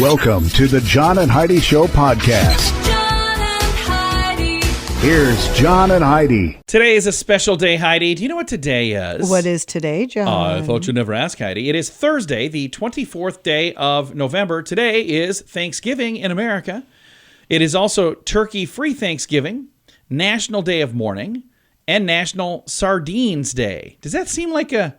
Welcome to the John and Heidi Show podcast. John and Heidi. Here's John and Heidi. Today is a special day, Heidi. Do you know what today is? What is today, John? I thought you'd never ask, Heidi. It is Thursday, the 24th day of November. Today is Thanksgiving in America. It is also Turkey-free Thanksgiving, National Day of Mourning, and National Sardines Day. Does that seem like a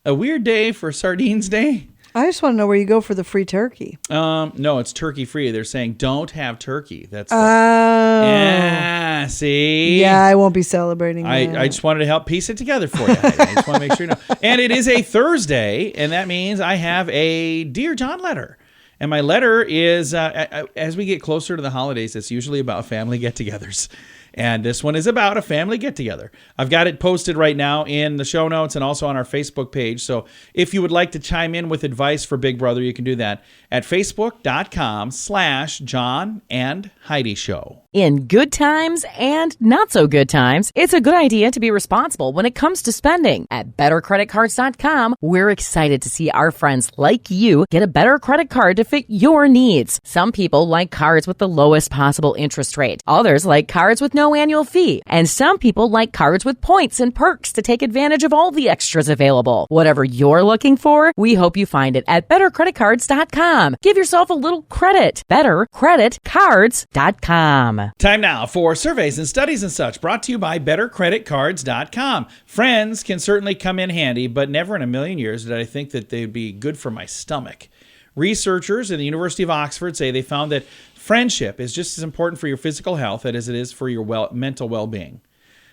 weird day for Sardines Day? I just want to know where you go for the free turkey. No, it's turkey-free. They're saying don't have turkey. That's Yeah, see? Yeah, I won't be celebrating that. I just wanted to help piece it together for you. Heidi. I just want to make sure you know. And it is a Thursday, and that means I have a Dear John letter. And my letter is, as we get closer to the holidays, it's usually about family get-togethers. And this one is about a family get-together. I've got it posted right now in the show notes and also on our Facebook page. So if you would like to chime in with advice for Big Brother, you can do that at facebook.com/John and Heidi Show. In good times and not so good times, it's a good idea to be responsible when it comes to spending. At bettercreditcards.com, we're excited to see our friends like you get a better credit card to fit your needs. Some people like cards with the lowest possible interest rate. Others like cards with no annual fee. And some people like cards with points and perks to take advantage of all the extras available. Whatever you're looking for, we hope you find it at bettercreditcards.com. Give yourself a little credit. Bettercreditcards.com. Time now for surveys and studies and such, brought to you by bettercreditcards.com. Friends can certainly come in handy, but never in a million years did I think that they'd be good for my stomach. Researchers at the University of Oxford say they found that friendship is just as important for your physical health as it is for your mental well-being.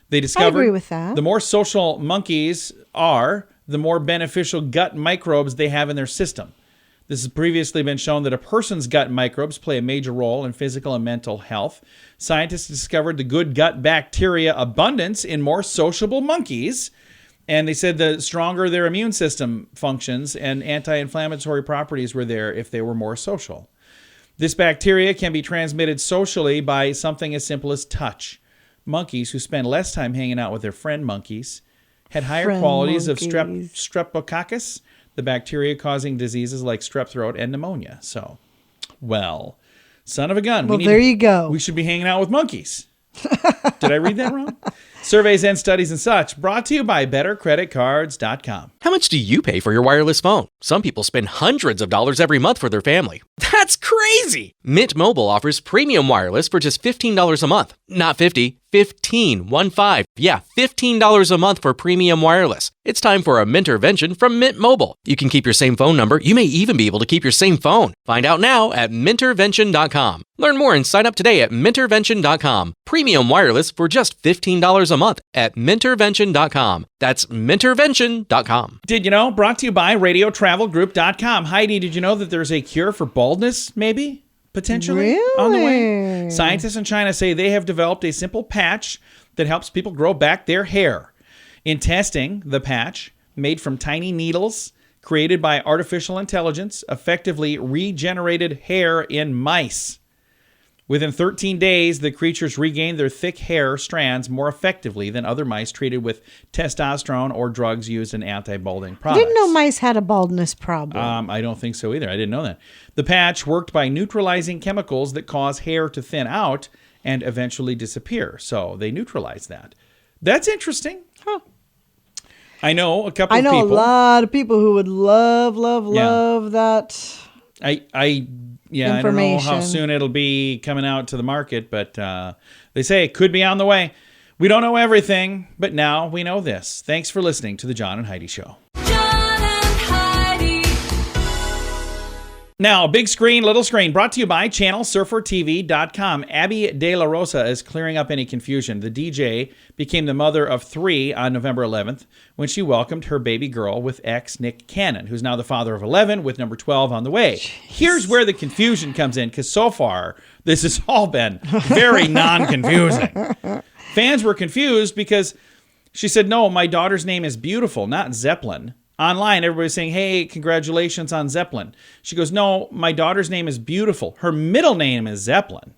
They discovered I agree with that. The more social monkeys are, the more beneficial gut microbes they have in their system. This has previously been shown that a person's gut microbes play a major role in physical and mental health. Scientists discovered the good gut bacteria abundance in more sociable monkeys. And they said the stronger their immune system functions and anti-inflammatory properties were there if they were more social. This bacteria can be transmitted socially by something as simple as touch. Monkeys who spend less time hanging out with their friend monkeys had higher qualities of streptococcus, the bacteria causing diseases like strep throat and pneumonia. So, well, son of a gun. Well, there you go. We should be hanging out with monkeys. Did I read that wrong? Surveys and studies and such, brought to you by bettercreditcards.com. How much do you pay for your wireless phone? Some people spend hundreds of dollars every month for their family. That's crazy! Mint Mobile offers premium wireless for just $15 a month. Not 50, 15, 1-5. Yeah, $15 a month for premium wireless. It's time for a Mintervention from Mint Mobile. You can keep your same phone number. You may even be able to keep your same phone. Find out now at Mintervention.com. Learn more and sign up today at Mintervention.com. Premium wireless for just $15 a month at Mintervention.com. That's Mintervention.com. Did you know? Brought to you by RadioTravelGroup.com. Heidi, did you know that there's a cure for baldness, maybe? Potentially on the way. Scientists in China say they have developed a simple patch that helps people grow back their hair. In testing, the patch, made from tiny needles created by artificial intelligence, effectively regenerated hair in mice. Within 13 days, the creatures regained their thick hair strands more effectively than other mice treated with testosterone or drugs used in anti-balding products. I didn't know mice had a baldness problem. I don't think so either. I didn't know that. The patch worked by neutralizing chemicals that cause hair to thin out and eventually disappear. So they neutralize that. That's interesting. Huh. I know a couple of people. I know people. A lot of people who would love that. I don't know how soon it'll be coming out to the market, but they say it could be on the way. We don't know everything, but now we know this. Thanks for listening to the John and Heidi Show. John and Heidi. Now, big screen, little screen, brought to you by ChannelSurferTV.com. Abby De La Rosa is clearing up any confusion. The DJ became the mother of 3 on November 11th when she welcomed her baby girl with ex Nick Cannon, who's now the father of 11 with number 12 on the way. Jeez. Here's where the confusion comes in, because so far, this has all been very non-confusing. Fans were confused because she said, no, my daughter's name is Beautiful, not Zeppelin. Online, everybody's saying, hey, congratulations on Zeppelin. She goes, no, my daughter's name is Beautiful. Her middle name is Zeppelin.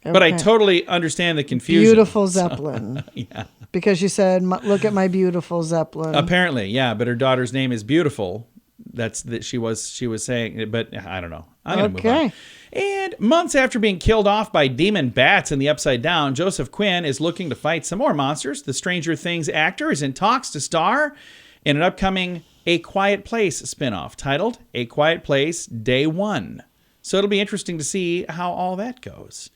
Okay. But I totally understand the confusion. Beautiful Zeppelin. Yeah. Because she said, look at my beautiful Zeppelin. Apparently, yeah. But her daughter's name is Beautiful. that she was saying, but I don't know. I'm going to move Okay. on. And months after being killed off by demon bats in the Upside Down, Joseph Quinn is looking to fight some more monsters. The Stranger Things actor is in talks to star in an upcoming A Quiet Place spinoff titled A Quiet Place Day 1. So it'll be interesting to see how all that goes.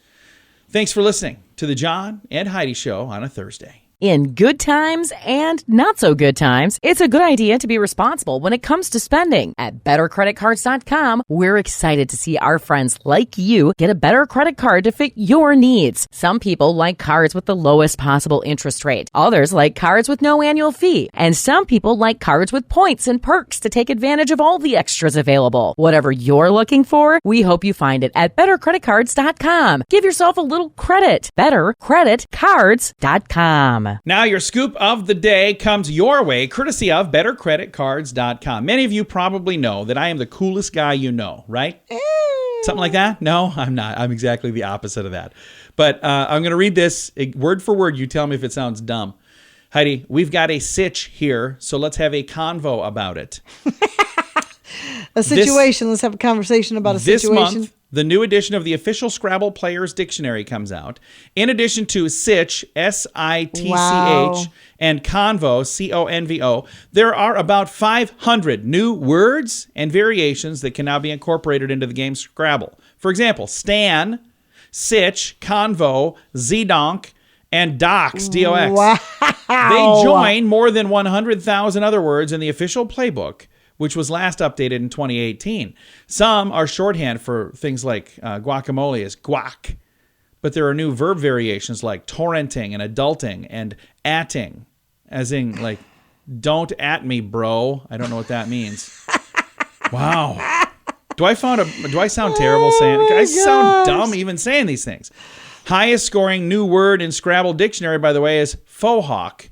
Thanks for listening to the John and Heidi Show on a Thursday. In good times and not so good times, it's a good idea to be responsible when it comes to spending. At bettercreditcards.com, we're excited to see our friends like you get a better credit card to fit your needs. Some people like cards with the lowest possible interest rate. Others like cards with no annual fee. And some people like cards with points and perks to take advantage of all the extras available. Whatever you're looking for, we hope you find it at bettercreditcards.com. Give yourself a little credit. Bettercreditcards.com. Now your scoop of the day comes your way, courtesy of bettercreditcards.com. Many of you probably know that I am the coolest guy you know, right? Something like that? No, I'm not. I'm exactly the opposite of that. But I'm going to read this word for word. You tell me if it sounds dumb. Heidi, we've got a sitch here, so let's have a convo about it. A situation. Let's have a conversation about a situation. This month, the new edition of the official Scrabble Players Dictionary comes out. In addition to sitch, S-I-T-C-H, Wow. and convo, C-O-N-V-O, there are about 500 new words and variations that can now be incorporated into the game Scrabble. For example, stan, sitch, convo, z-donk, and docs, D-O-X. Wow. They join more than 100,000 other words in the official playbook, which was last updated in 2018. Some are shorthand for things like guacamole is guac, but there are new verb variations like torrenting and adulting and atting, as in like, don't at me, bro. I don't know what that means. Wow. Do I sound terrible saying it? I sound dumb even saying these things. Highest scoring new word in Scrabble Dictionary, by the way, is fauxhawk.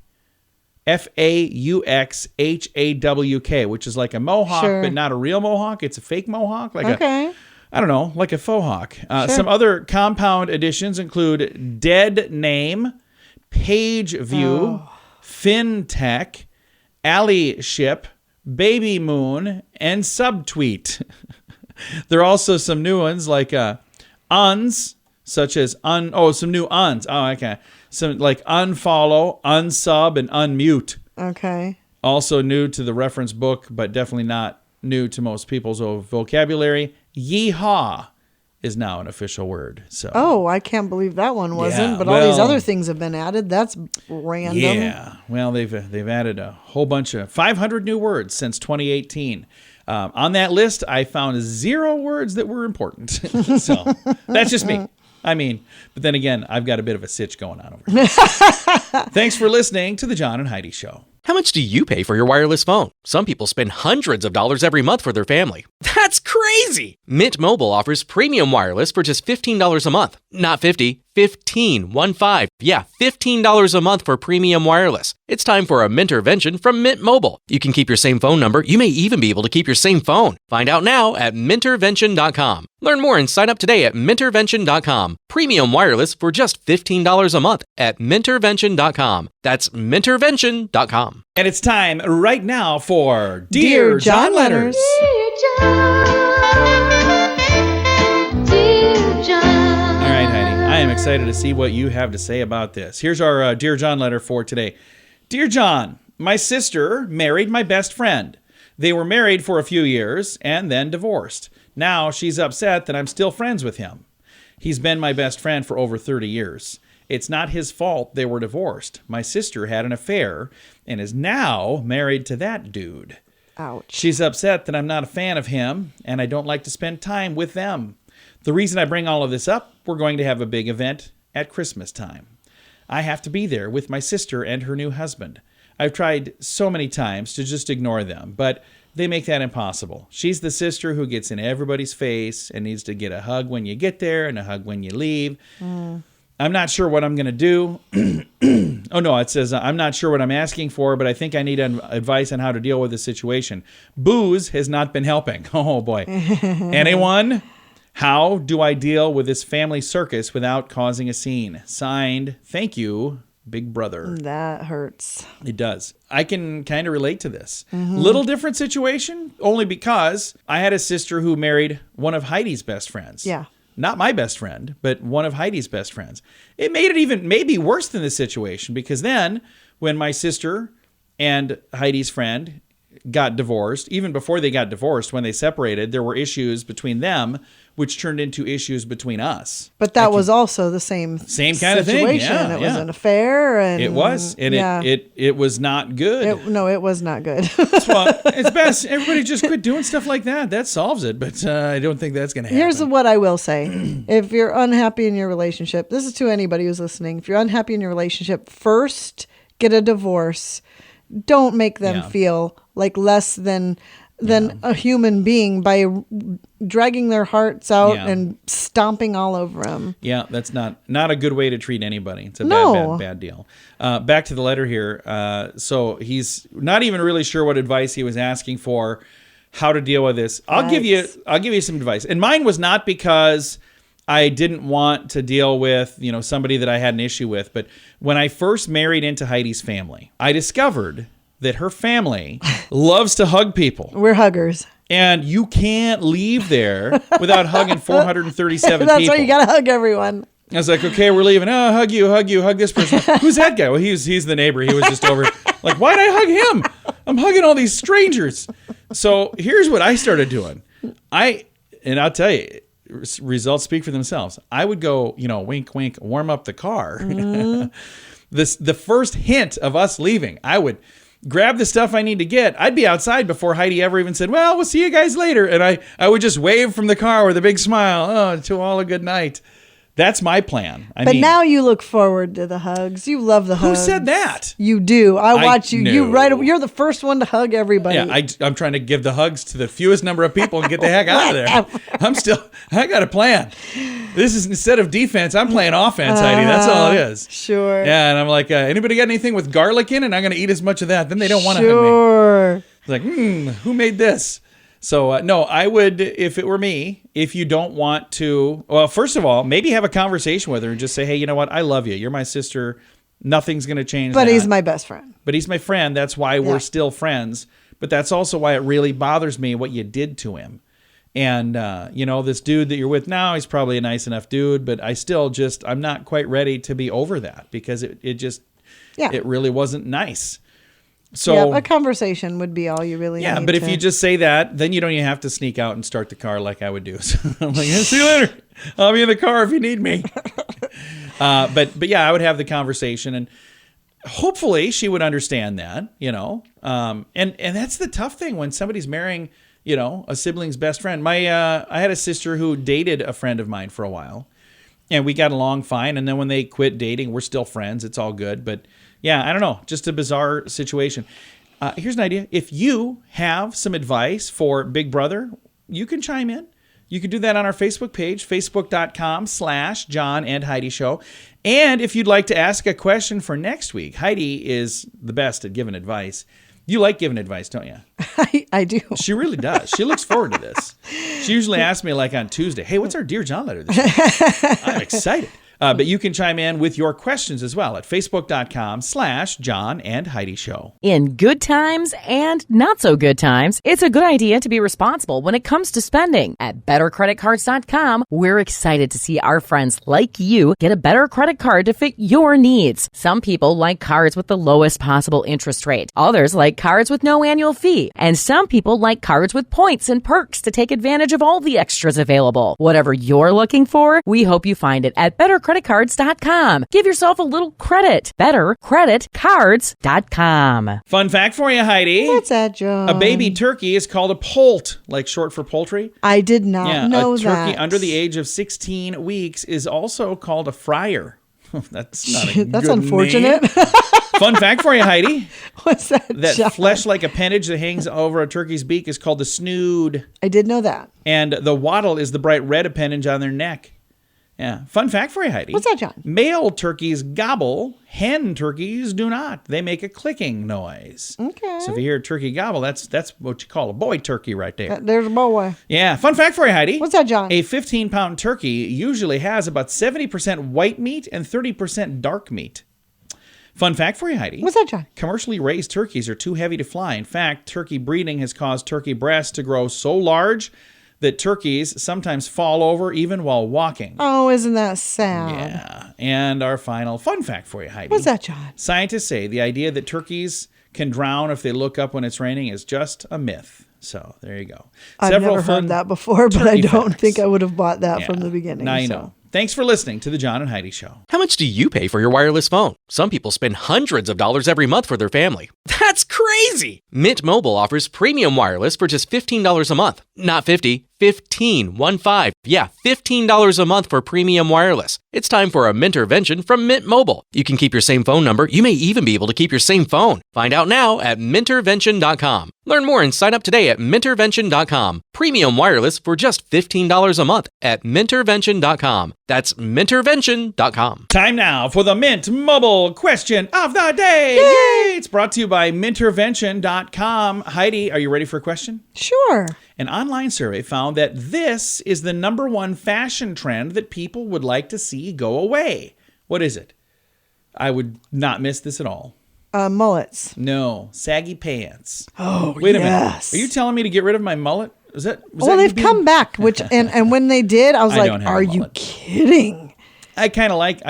F-A-U-X-H-A-W-K, which is like a mohawk, Sure. but not a real mohawk. It's a fake mohawk. Like Okay. I don't know, like a faux hawk. Some other compound additions include dead name, page view, fintech, alley ship, baby moon, and subtweet. There are also some new ones like uns, such as some new uns. Oh, okay. Some like unfollow, unsub, and unmute. Okay. Also new to the reference book, but definitely not new to most people's vocabulary. Yeehaw is now an official word. So Oh, I can't believe that one wasn't. Yeah, but all these well- other things have been added. That's random. yeah, well they've added a whole bunch of 500 new words since 2018. On that list, I found 0 words that were important. So that's just me. I mean, but then again, I've got a bit of a sitch going on over here. Thanks for listening to the John and Heidi Show. How much do you pay for your wireless phone? Some people spend hundreds of dollars every month for their family. That's crazy! Mint Mobile offers premium wireless for just $15 a month. Not 50, 15, 1-5. Yeah, $15 a month for premium wireless. It's time for a Mintervention from Mint Mobile. You can keep your same phone number. You may even be able to keep your same phone. Find out now at Mintervention.com. Learn more and sign up today at Mintervention.com. Premium wireless for just $15 a month at Mintervention.com. That's Mintervention.com. And it's time right now for Dear John Letters. Dear John, dear John. All right, Heidi, I am excited to see what you have to say about this. Here's our Dear John letter for today. Dear John, my sister married my best friend. They were married for a few years and then divorced. Now she's upset that I'm still friends with him. He's been my best friend for over 30 years. It's not his fault they were divorced. My sister had an affair and is now married to that dude. Ouch. She's upset that I'm not a fan of him and I don't like to spend time with them. The reason I bring all of this up, we're going to have a big event at Christmas time. I have to be there with my sister and her new husband. I've tried so many times to just ignore them, but they make that impossible. She's the sister who gets in everybody's face and needs to get a hug when you get there and a hug when you leave. I'm not sure what I'm going to do. Oh, no, it says, I'm not sure what I'm asking for, but I think I need advice on how to deal with the situation. Booze has not been helping. Oh, boy. Anyone? How do I deal with this family circus without causing a scene? Signed, thank you, Big Brother. That hurts. It does. I can kind of relate to this. Little different situation, only because I had a sister who married one of Heidi's best friends. Yeah. Not my best friend, but one of Heidi's best friends. It made it even maybe worse than this situation, because then when my sister and Heidi's friend got divorced, even before they got divorced, when they separated, there were issues between them, which turned into issues between us. But that was also the same kind of thing. situation. Yeah, it was an affair, and it was, and it was not good. It was not good. Well, it's best everybody just quit doing stuff like that. That solves it, but I don't think that's going to happen. Here's what I will say: if you're unhappy in your relationship, this is to anybody who's listening. If you're unhappy in your relationship, first get a divorce. Don't make them feel like less than a human being by dragging their hearts out and stomping all over them. Yeah, that's not a good way to treat anybody. It's a bad deal. Back to the letter here. So he's not even really sure what advice he was asking for, how to deal with this. I'll give you some advice. And mine was not because I didn't want to deal with, somebody that I had an issue with. But when I first married into Heidi's family, I discovered that her family loves to hug people. We're huggers. And you can't leave there without hugging 437 That's people. why you got to hug everyone. I was like, okay, we're leaving. Oh, hug you, hug this person. Who's that guy? Well, he's the neighbor. He was just over. Like, why'd I hug him? I'm hugging all these strangers. So here's what I started doing. And I'll tell you, results speak for themselves. I would go, wink, wink, warm up the car. The first hint of us leaving, I would grab the stuff I need to get. I'd be outside before Heidi ever even said, well, we'll see you guys later. And I would just wave from the car with a big smile. Oh, to all a good night. That's my plan. But now you look forward to the hugs. You love the hugs. Who said that? You do. I watch you. No. You're the first one to hug everybody. Yeah, I'm trying to give the hugs to the fewest number of people and get the heck out of there. I got a plan. This is, instead of defense, I'm playing offense, Heidi. That's all it is. Sure. Yeah, and I'm like, anybody got anything with garlic in it? I'm going to eat as much of that. Then they don't want to hug me. Sure. It's like, who made this? So, no, I would, if it were me, if you don't want to, well, first of all, maybe have a conversation with her and just say, hey, you know what? I love you. You're my sister. Nothing's going to change But that. he's my best friend. But he's my friend. That's why we're still friends. But that's also why it really bothers me what you did to him. And, this dude that you're with now, he's probably a nice enough dude, but I still I'm not quite ready to be over that because it really wasn't nice. So a conversation would be all you really need. Yeah, but if you just say that, then you don't even have to sneak out and start the car like I would do. So I'm like, see you later. I'll be in the car if you need me. But yeah, I would have the conversation, and hopefully she would understand that, and that's the tough thing when somebody's marrying, a sibling's best friend. I had a sister who dated a friend of mine for a while, and we got along fine. And then when they quit dating, we're still friends. It's all good. But yeah, I don't know. Just a bizarre situation. Here's an idea. If you have some advice for Big Brother, you can chime in. You can do that on our Facebook page, facebook.com/John and Heidi Show. And if you'd like to ask a question for next week, Heidi is the best at giving advice. You like giving advice, don't you? I do. She really does. She looks forward to this. She usually asks me like on Tuesday, hey, what's our Dear John letter this week? I'm excited. But you can chime in with your questions as well at facebook.com/John and Heidi Show. In good times and not so good times, it's a good idea to be responsible when it comes to spending. At bettercreditcards.com, we're excited to see our friends like you get a better credit card to fit your needs. Some people like cards with the lowest possible interest rate. Others like cards with no annual fee. And some people like cards with points and perks to take advantage of all the extras available. Whatever you're looking for, we hope you find it at bettercreditcards.com. Give yourself a little credit. Bettercreditcards.com. Fun fact for you, Heidi. What's that, John? A baby turkey is called a poult, like short for poultry. I did not know that. A turkey under the age of 16 weeks is also called a fryer. That's not a That's good unfortunate. name. Fun fact for you, Heidi. What's that, That John? flesh-like appendage that hangs over a turkey's beak is called the snood. I did know that. And the wattle is the bright red appendage on their neck. Yeah. Fun fact for you, Heidi. What's that, John? Male turkeys gobble. Hen turkeys do not. They make a clicking noise. Okay. So if you hear a turkey gobble, that's what you call a boy turkey right there. There's a boy. Yeah. Fun fact for you, Heidi. What's that, John? A 15-pound turkey usually has about 70% white meat and 30% dark meat. Fun fact for you, Heidi. What's that, John? Commercially raised turkeys are too heavy to fly. In fact, turkey breeding has caused turkey breasts to grow so large that turkeys sometimes fall over even while walking. Oh, isn't that sad? Yeah. And our final fun fact for you, Heidi. What's that, John? Scientists say the idea that turkeys can drown if they look up when it's raining is just a myth. So there you go. I've never heard that before, but I don't facts. think I would have bought that from the beginning. Now you know. Thanks for listening to the John and Heidi Show. How much do you pay for your wireless phone? Some people spend hundreds of dollars every month for their family. That's crazy! Mint Mobile offers premium wireless for just $15 a month. Not $50, $15. Yeah, $15 a month for premium wireless. It's time for a Mintervention from Mint Mobile. You can keep your same phone number. You may even be able to keep your same phone. Find out now at Mintervention.com. Learn more and sign up today at Mintervention.com. Premium wireless for just $15 a month at Mintervention.com. That's Mintervention.com. Time now for the Mint Mobile question of the day. Yay! It's brought to you by Mintervention.com. Heidi, are you ready for a question? Sure. An online survey found that this is the number one fashion trend that people would like to see go away. What is it? I would not miss this at all. Mullets. No, saggy pants. Oh, Wait a yes. minute. Are you telling me to get rid of my mullet? Well, they've come back, and when they did, I was I like, don't have are a you mullet. I kidding?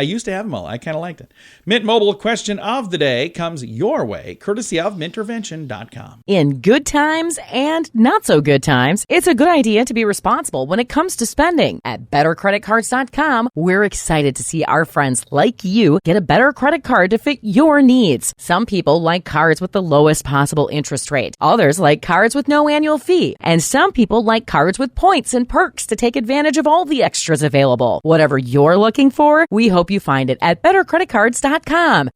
used to have a mullet. I kind of liked it. Mint Mobile question of the day comes your way, courtesy of Mintervention.com. In good times and not so good times, it's a good idea to be responsible when it comes to spending. At bettercreditcards.com, we're excited to see our friends like you get a better credit card to fit your needs. Some people like cards with the lowest possible interest rate. Others like cards with no annual fee. And some people like cards with points and perks to take advantage of all the extras available. Whatever you're looking for, we hope you find it at bettercreditcards.com.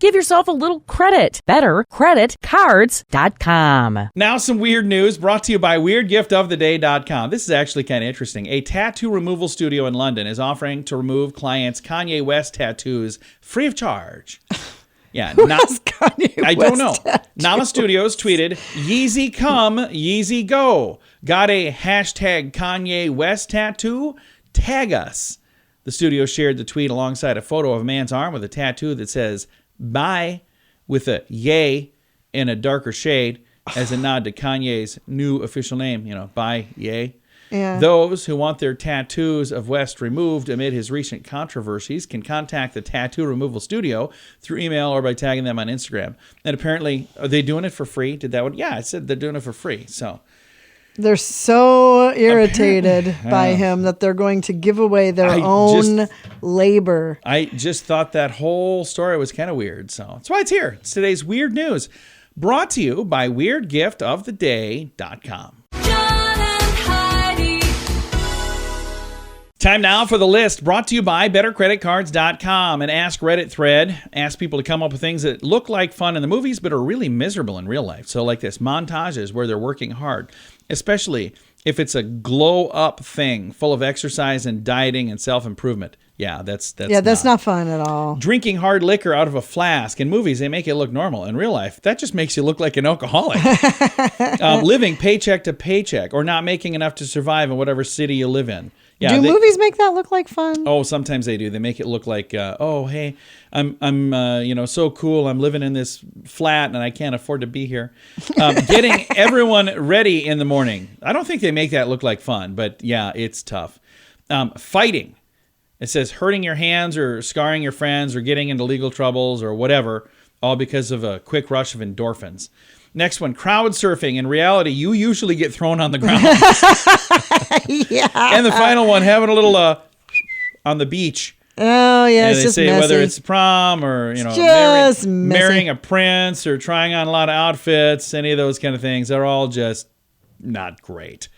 Give yourself a little credit. Bettercreditcards.com. Now some weird news brought to you by weirdgiftoftheday.com. This is actually kind of interesting. A tattoo removal studio in London is offering to remove clients' Kanye West tattoos free of charge. Yeah, I don't know. Nama Studios tweeted, Yeezy come, Yeezy go. Got a hashtag Kanye West tattoo? Tag us. The studio shared the tweet alongside a photo of a man's arm with a tattoo that says, bye, with a yay in a darker shade as a nod to Kanye's new official name, bye, yay. Yeah. Those who want their tattoos of West removed amid his recent controversies can contact the tattoo removal studio through email or by tagging them on Instagram. And apparently, are they doing it for free? Did that one? Yeah, I said they're doing it for free. So they're so irritated by him that they're going to give away their own labor. I just thought that whole story was kind of weird. So that's why it's here. It's today's weird news, brought to you by weirdgiftoftheday.com. Time now for the list, brought to you by bettercreditcards.com. An Ask Reddit thread asks people to come up with things that look like fun in the movies but are really miserable in real life. So like this, montages where they're working hard, especially if it's a glow-up thing full of exercise and dieting and self-improvement. Yeah, that's not fun at all. Drinking hard liquor out of a flask. In movies, they make it look normal. In real life, that just makes you look like an alcoholic. Living paycheck to paycheck or not making enough to survive in whatever city you live in. Yeah, do movies make that look like fun? Oh, sometimes they do. They make it look like, oh, hey, I'm so cool. I'm living in this flat and I can't afford to be here. Getting everyone ready in the morning. I don't think they make that look like fun, but yeah, it's tough. Fighting. It says hurting your hands or scarring your friends or getting into legal troubles or whatever, all because of a quick rush of endorphins. Next one, crowd surfing. In reality, you usually get thrown on the ground. Yeah. And the final one, having a little on the beach. Oh, yeah, And it's they just say messy. whether it's prom or, just marrying a prince or trying on a lot of outfits, any of those kind of things, they're all just not great.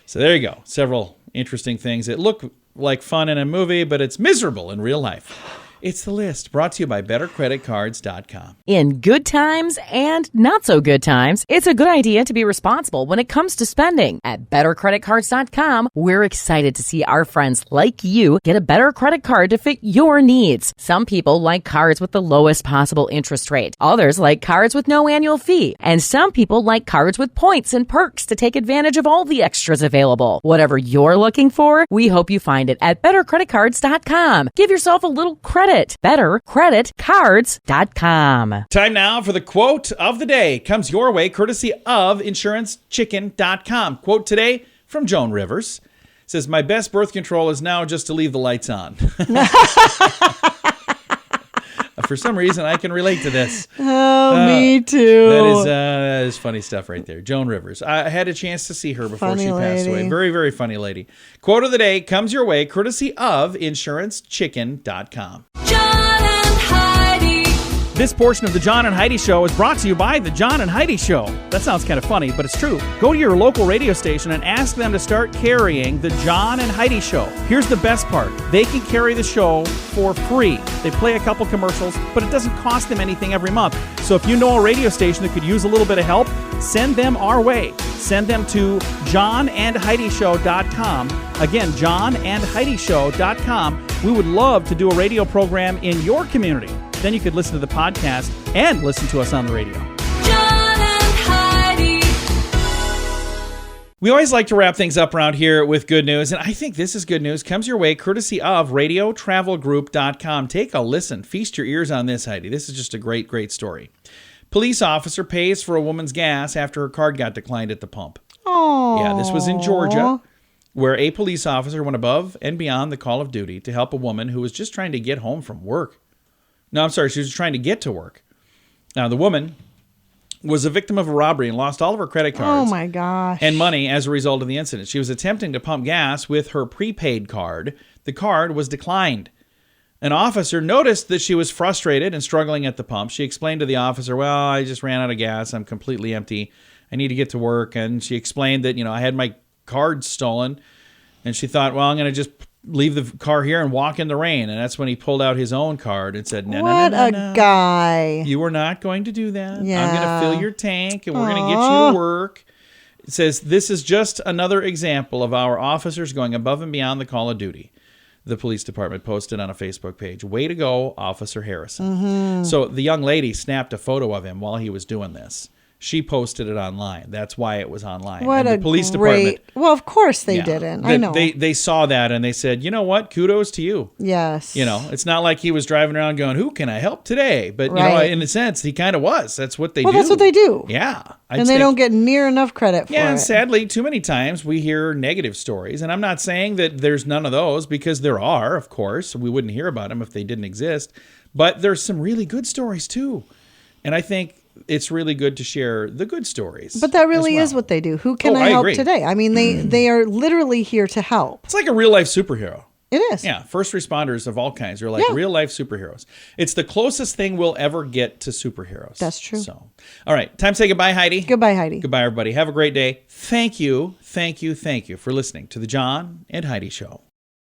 So there you go. Several interesting things that look like fun in a movie, but it's miserable in real life. It's the list, brought to you by bettercreditcards.com. In good times and not so good times, it's a good idea to be responsible when it comes to spending. At bettercreditcards.com, we're excited to see our friends like you get a better credit card to fit your needs. Some people like cards with the lowest possible interest rate. Others like cards with no annual fee. And some people like cards with points and perks to take advantage of all the extras available. Whatever you're looking for, we hope you find it at bettercreditcards.com. Give yourself a little credit. it. BetterCreditCards.com. Time now for the quote of the day. Comes your way courtesy of InsuranceChicken.com. Quote today from Joan Rivers. Says, my best birth control is now just to leave the lights on. For some reason, I can relate to this. Oh, me too. That is funny stuff right there. Joan Rivers. I had a chance to see her before she passed away. Very, very funny lady. Quote of the day comes your way courtesy of InsuranceChicken.com. This portion of the John and Heidi Show is brought to you by the John and Heidi Show. That sounds kind of funny, but it's true. Go to your local radio station and ask them to start carrying the John and Heidi Show. Here's the best part. They can carry the show for free. They play a couple commercials, but it doesn't cost them anything every month. So if you know a radio station that could use a little bit of help, send them our way. Send them to johnandheidishow.com. Again, johnandheidishow.com. We would love to do a radio program in your community. Then you could listen to the podcast and listen to us on the radio. John and Heidi. We always like to wrap things up around here with good news, and I think this is good news. Comes your way courtesy of radiotravelgroup.com. Take a listen. Feast your ears on this, Heidi. This is just a great, great story. Police officer pays for a woman's gas after her card got declined at the pump. Oh. Yeah, this was in Georgia, where a police officer went above and beyond the call of duty to help a woman who was just trying to get home from work. No, I'm sorry. She was trying to get to work. Now, the woman was a victim of a robbery and lost all of her credit cards. Oh, my gosh. And money as a result of the incident. She was attempting to pump gas with her prepaid card. The card was declined. An officer noticed that she was frustrated and struggling at the pump. She explained to the officer, well, I just ran out of gas. I'm completely empty. I need to get to work. And she explained that, I had my card stolen. And she thought, well, I'm going to just leave the car here and walk in the rain. And that's when he pulled out his own card and said, no. What a guy. You are not going to do that. Yeah. I'm going to fill your tank and we're going to get you to work. It says, this is just another example of our officers going above and beyond the call of duty. The police department posted on a Facebook page. Way to go, Officer Harrison. Mm-hmm. So the young lady snapped a photo of him while he was doing this. She posted it online. That's why it was online. What and the police department. Well, of course they didn't. I know. They saw that and they said, you know what? Kudos to you. Yes. It's not like he was driving around going, who can I help today? But, in a sense, he kind of was. That's what they do. Well, that's what they do. Yeah. And they don't get near enough credit for it. Yeah, and sadly, too many times we hear negative stories. And I'm not saying that there's none of those, because there are, of course. We wouldn't hear about them if they didn't exist. But there's some really good stories, too. And I think it's really good to share the good stories. But that really is what they do. Who can I help today? I mean, they are literally here to help. It's like a real life superhero. It is. Yeah, first responders of all kinds are like real life superheroes. It's the closest thing we'll ever get to superheroes. That's true. So, all right, time to say goodbye, Heidi. Goodbye, Heidi. Goodbye, everybody. Have a great day. Thank you for listening to the John and Heidi Show.